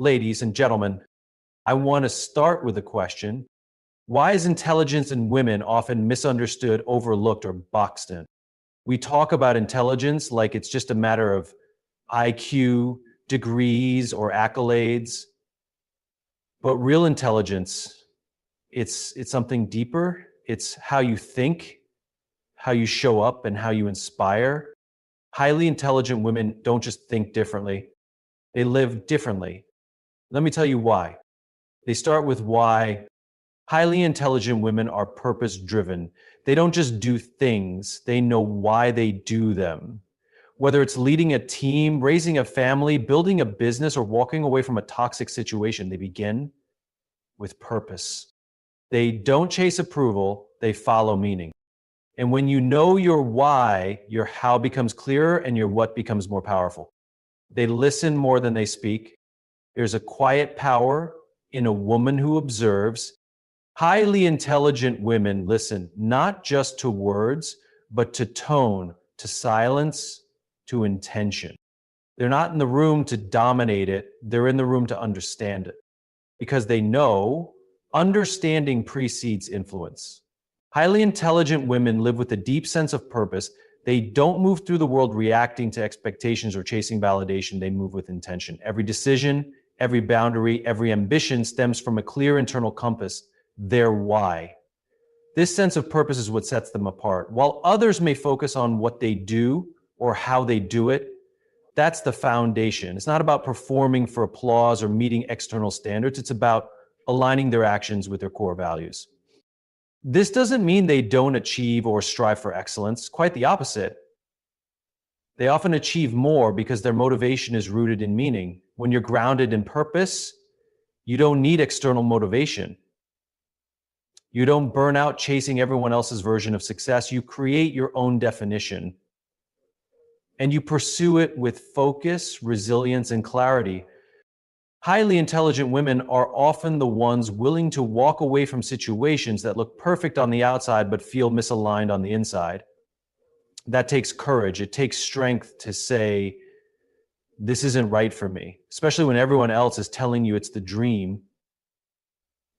Ladies and gentlemen, I want to start with a question. Why is intelligence in women often misunderstood, overlooked, or boxed in? We talk about intelligence like it's just a matter of IQ, degrees, or accolades. But real intelligence, it's something deeper. It's how you think, how you show up, and how you inspire. Highly intelligent women don't just think differently, they live differently. Let me tell you why. They start with why. Highly intelligent women are purpose-driven. They don't just do things, they know why they do them. Whether it's leading a team, raising a family, building a business, or walking away from a toxic situation, they begin with purpose. They don't chase approval, they follow meaning. And when you know your why, your how becomes clearer and your what becomes more powerful. They listen more than they speak. There's a quiet power in a woman who observes. Highly intelligent women listen not just to words, but to tone, to silence, to intention. They're not in the room to dominate it, they're in the room to understand it. Because they know understanding precedes influence. Highly intelligent women live with a deep sense of purpose. They don't move through the world reacting to expectations or chasing validation. They move with intention. Every decision, every boundary, every ambition stems from a clear internal compass, their why. This sense of purpose is what sets them apart. While others may focus on what they do or how they do it, that's the foundation. It's not about performing for applause or meeting external standards. It's about aligning their actions with their core values. This doesn't mean they don't achieve or strive for excellence. Quite the opposite. They often achieve more because their motivation is rooted in meaning. When you're grounded in purpose, you don't need external motivation. You don't burn out chasing everyone else's version of success. You create your own definition. And you pursue it with focus, resilience, and clarity. Highly intelligent women are often the ones willing to walk away from situations that look perfect on the outside but feel misaligned on the inside. That takes courage. It takes strength to say, this isn't right for me, especially when everyone else is telling you it's the dream.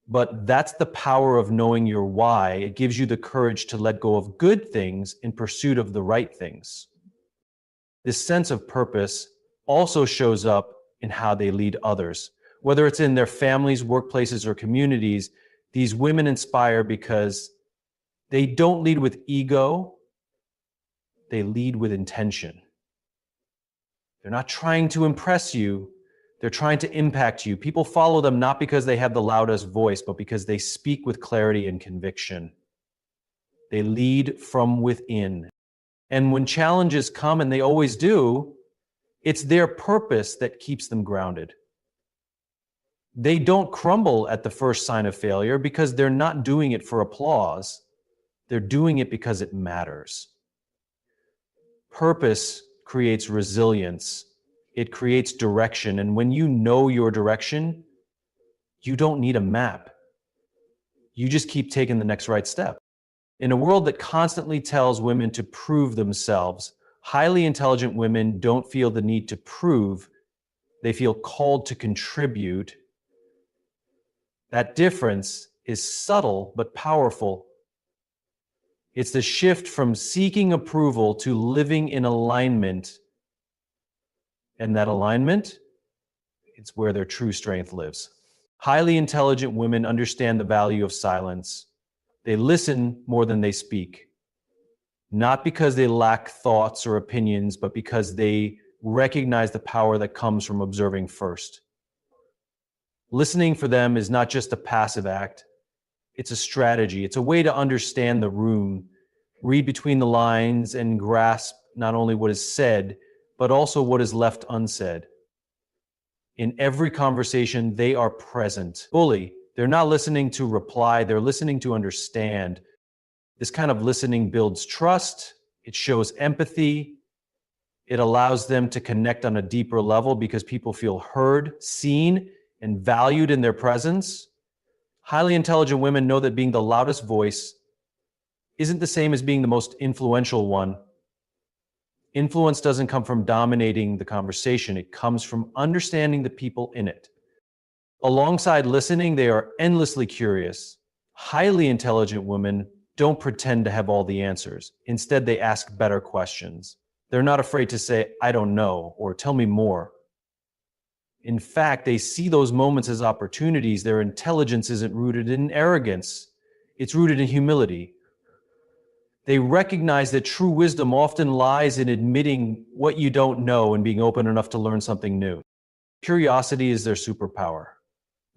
But that's the power of knowing your why. It gives you the courage to let go of good things in pursuit of the right things. This sense of purpose also shows up in how they lead others. Whether it's in their families, workplaces, or communities, these women inspire because they don't lead with ego, they lead with intention. They're not trying to impress you, they're trying to impact you. People follow them not because they have the loudest voice, but because they speak with clarity and conviction. They lead from within. And when challenges come, and they always do, it's their purpose that keeps them grounded. They don't crumble at the first sign of failure because they're not doing it for applause. They're doing it because it matters. Purpose creates resilience. It creates direction. And when you know your direction, you don't need a map. You just keep taking the next right step. In a world that constantly tells women to prove themselves, highly intelligent women don't feel the need to prove. They feel called to contribute. That difference is subtle but powerful. It's the shift from seeking approval to living in alignment. And that alignment, it's where their true strength lives. Highly intelligent women understand the value of silence. They listen more than they speak. Not because they lack thoughts or opinions, but because they recognize the power that comes from observing first. Listening for them is not just a passive act. It's a strategy. It's a way to understand the room, read between the lines, and grasp not only what is said, but also what is left unsaid. In every conversation, they are present, fully. They're not listening to reply, they're listening to understand. This kind of listening builds trust, it shows empathy, it allows them to connect on a deeper level because people feel heard, seen, and valued in their presence. Highly intelligent women know that being the loudest voice isn't the same as being the most influential one. Influence doesn't come from dominating the conversation. It comes from understanding the people in it. Alongside listening, they are endlessly curious. Highly intelligent women don't pretend to have all the answers. Instead, they ask better questions. They're not afraid to say, I don't know, or tell me more. In fact, they see those moments as opportunities. Their intelligence isn't rooted in arrogance, it's rooted in humility. They recognize that true wisdom often lies in admitting what you don't know and being open enough to learn something new. Curiosity is their superpower.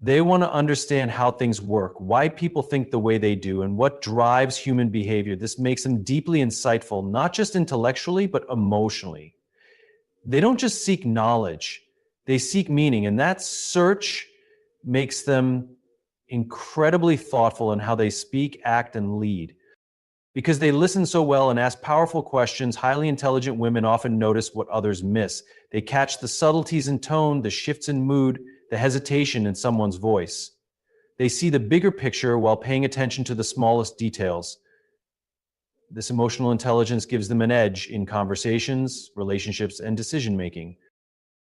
They want to understand how things work, why people think the way they do, and what drives human behavior. This makes them deeply insightful, not just intellectually, but emotionally. They don't just seek knowledge, they seek meaning, and that search makes them incredibly thoughtful in how they speak, act, and lead. Because they listen so well and ask powerful questions, highly intelligent women often notice what others miss. They catch the subtleties in tone, the shifts in mood, the hesitation in someone's voice. They see the bigger picture while paying attention to the smallest details. This emotional intelligence gives them an edge in conversations, relationships, and decision-making.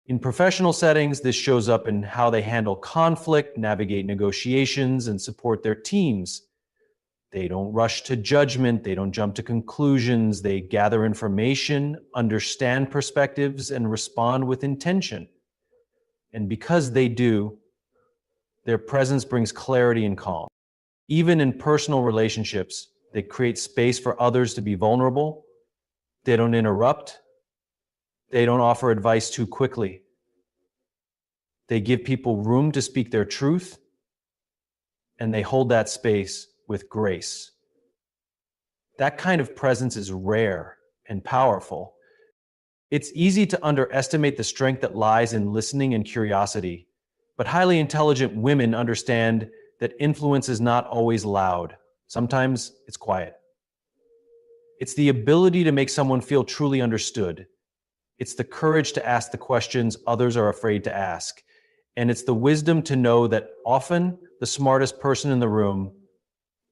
In professional settings, this shows up in how they handle conflict, navigate negotiations, and support their teams. They don't rush to judgment, they don't jump to conclusions, they gather information, understand perspectives, and respond with intention. And because they do, their presence brings clarity and calm. Even in personal relationships, they create space for others to be vulnerable. They don't interrupt. They don't offer advice too quickly. They give people room to speak their truth, and they hold that space with grace. That kind of presence is rare and powerful. It's easy to underestimate the strength that lies in listening and curiosity, but highly intelligent women understand that influence is not always loud. Sometimes it's quiet. It's the ability to make someone feel truly understood. It's the courage to ask the questions others are afraid to ask. And it's the wisdom to know that often the smartest person in the room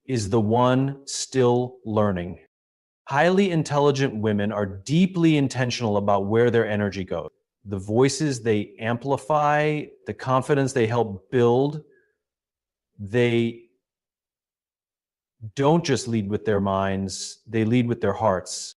is the one still learning. Highly intelligent women are deeply intentional about where their energy goes. The voices they amplify, the confidence they help build, they don't just lead with their minds, they lead with their hearts.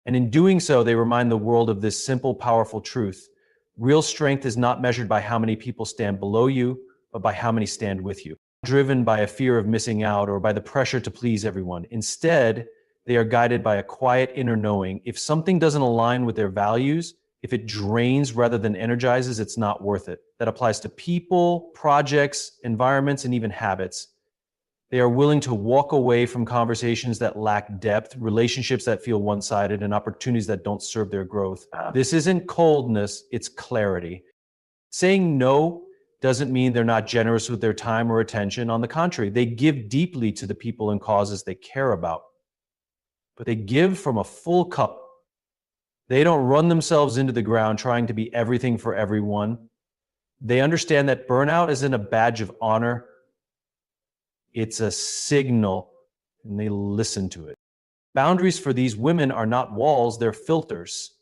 And in doing so, they remind the world of this simple, powerful truth. Real strength is not measured by how many people stand below you, but by how many stand with you. Driven by a fear of missing out or by the pressure to please everyone. Instead, they are guided by a quiet inner knowing. If something doesn't align with their values, if it drains rather than energizes, it's not worth it. That applies to people, projects, environments, and even habits. They are willing to walk away from conversations that lack depth, relationships that feel one-sided, and opportunities that don't serve their growth. This isn't coldness, it's clarity. Saying no doesn't mean they're not generous with their time or attention. On the contrary, they give deeply to the people and causes they care about. But they give from a full cup. They don't run themselves into the ground trying to be everything for everyone. They understand that burnout isn't a badge of honor. It's a signal, and they listen to it. Boundaries for these women are not walls, they're filters.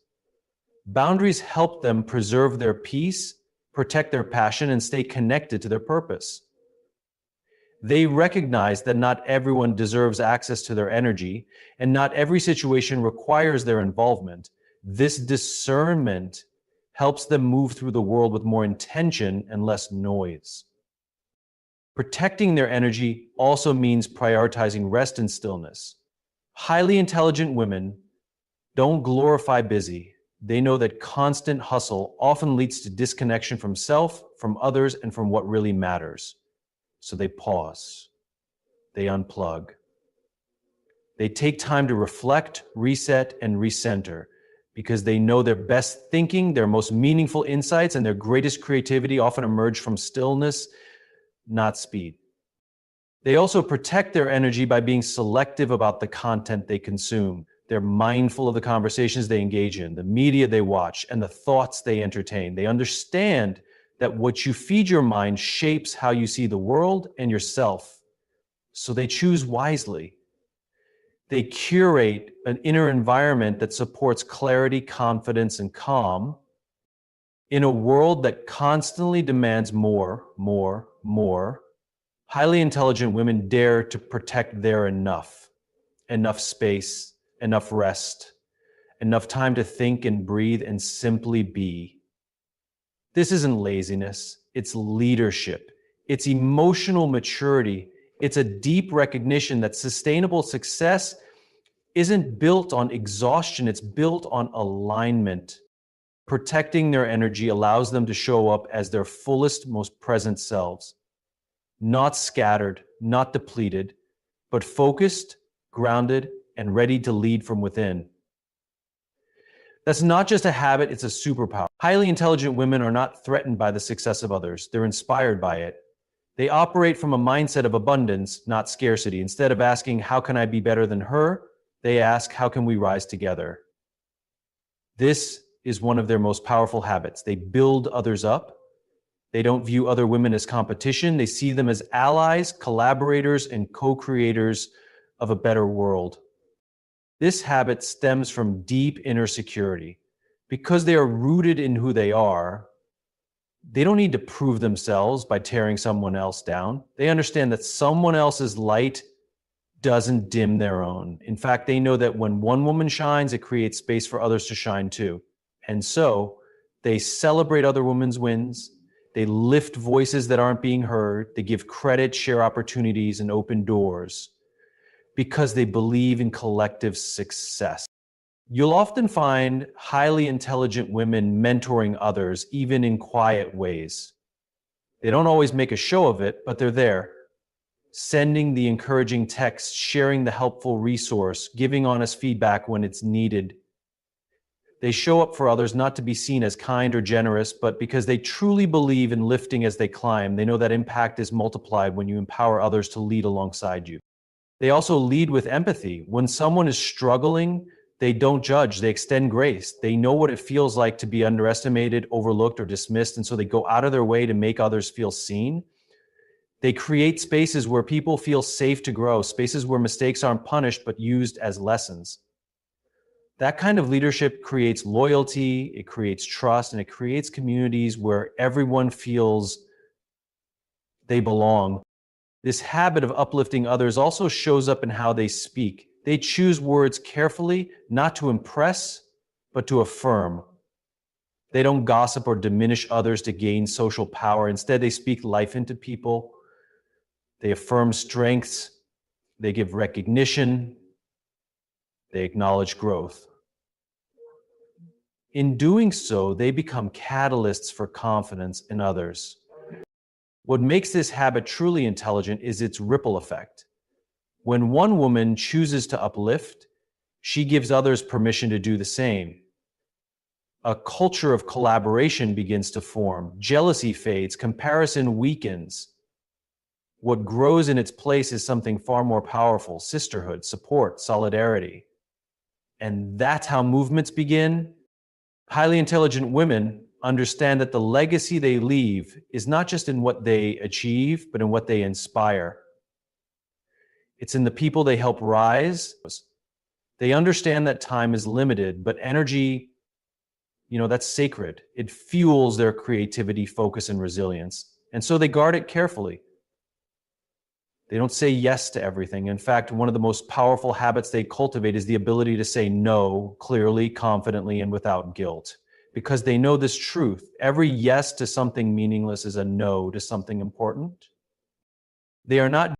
Boundaries help them preserve their peace, protect their passion, and stay connected to their purpose. They recognize that not everyone deserves access to their energy, and not every situation requires their involvement. This discernment helps them move through the world with more intention and less noise. Protecting their energy also means prioritizing rest and stillness. Highly intelligent women don't glorify busy. They know that constant hustle often leads to disconnection from self, from others, and from what really matters. So they pause. They unplug. They take time to reflect, reset, and recenter because they know their best thinking, their most meaningful insights, and their greatest creativity often emerge from stillness, not speed. They also protect their energy by being selective about the content they consume. They're mindful of the conversations they engage in, the media they watch, and the thoughts they entertain. They understand that what you feed your mind shapes how you see the world and yourself. So they choose wisely. They curate an inner environment that supports clarity, confidence, and calm. In a world that constantly demands more, more, more, highly intelligent women dare to protect their enough space, enough rest, enough time to think and breathe and simply be. This isn't laziness, it's leadership. It's emotional maturity. It's a deep recognition that sustainable success isn't built on exhaustion, it's built on alignment. Protecting their energy allows them to show up as their fullest, most present selves. Not scattered, not depleted, but focused, grounded, and ready to lead from within. That's not just a habit, it's a superpower. Highly intelligent women are not threatened by the success of others, they're inspired by it. They operate from a mindset of abundance, not scarcity. Instead of asking, how can I be better than her? They ask, how can we rise together? This is one of their most powerful habits. They build others up. They don't view other women as competition. They see them as allies, collaborators, and co-creators of a better world. This habit stems from deep inner security. Because they are rooted in who they are, they don't need to prove themselves by tearing someone else down. They understand that someone else's light doesn't dim their own. In fact, they know that when one woman shines, it creates space for others to shine too. And so they celebrate other women's wins. They lift voices that aren't being heard. They give credit, share opportunities, and open doors because they believe in collective success. You'll often find highly intelligent women mentoring others, even in quiet ways. They don't always make a show of it, but they're there, sending the encouraging text, sharing the helpful resource, giving honest feedback when it's needed. They show up for others not to be seen as kind or generous, but because they truly believe in lifting as they climb. They know that impact is multiplied when you empower others to lead alongside you. They also lead with empathy. When someone is struggling, they don't judge, they extend grace. They know what it feels like to be underestimated, overlooked, or dismissed, and so they go out of their way to make others feel seen. They create spaces where people feel safe to grow, spaces where mistakes aren't punished but used as lessons. That kind of leadership creates loyalty, it creates trust, and it creates communities where everyone feels they belong. This habit of uplifting others also shows up in how they speak. They choose words carefully, not to impress, but to affirm. They don't gossip or diminish others to gain social power. Instead, they speak life into people. They affirm strengths. They give recognition. They acknowledge growth. In doing so, they become catalysts for confidence in others. What makes this habit truly intelligent is its ripple effect. When one woman chooses to uplift, she gives others permission to do the same. A culture of collaboration begins to form. Jealousy fades, comparison weakens. What grows in its place is something far more powerful: sisterhood, support, solidarity. And that's how movements begin. Highly intelligent women understand that the legacy they leave is not just in what they achieve, but in what they inspire. It's in the people they help rise. They understand that time is limited, but energy, that's sacred. It fuels their creativity, focus, and resilience. And so they guard it carefully. They don't say yes to everything. In fact, one of the most powerful habits they cultivate is the ability to say no clearly, confidently, and without guilt. Because they know this truth: every yes to something meaningless is a no to something important. They are not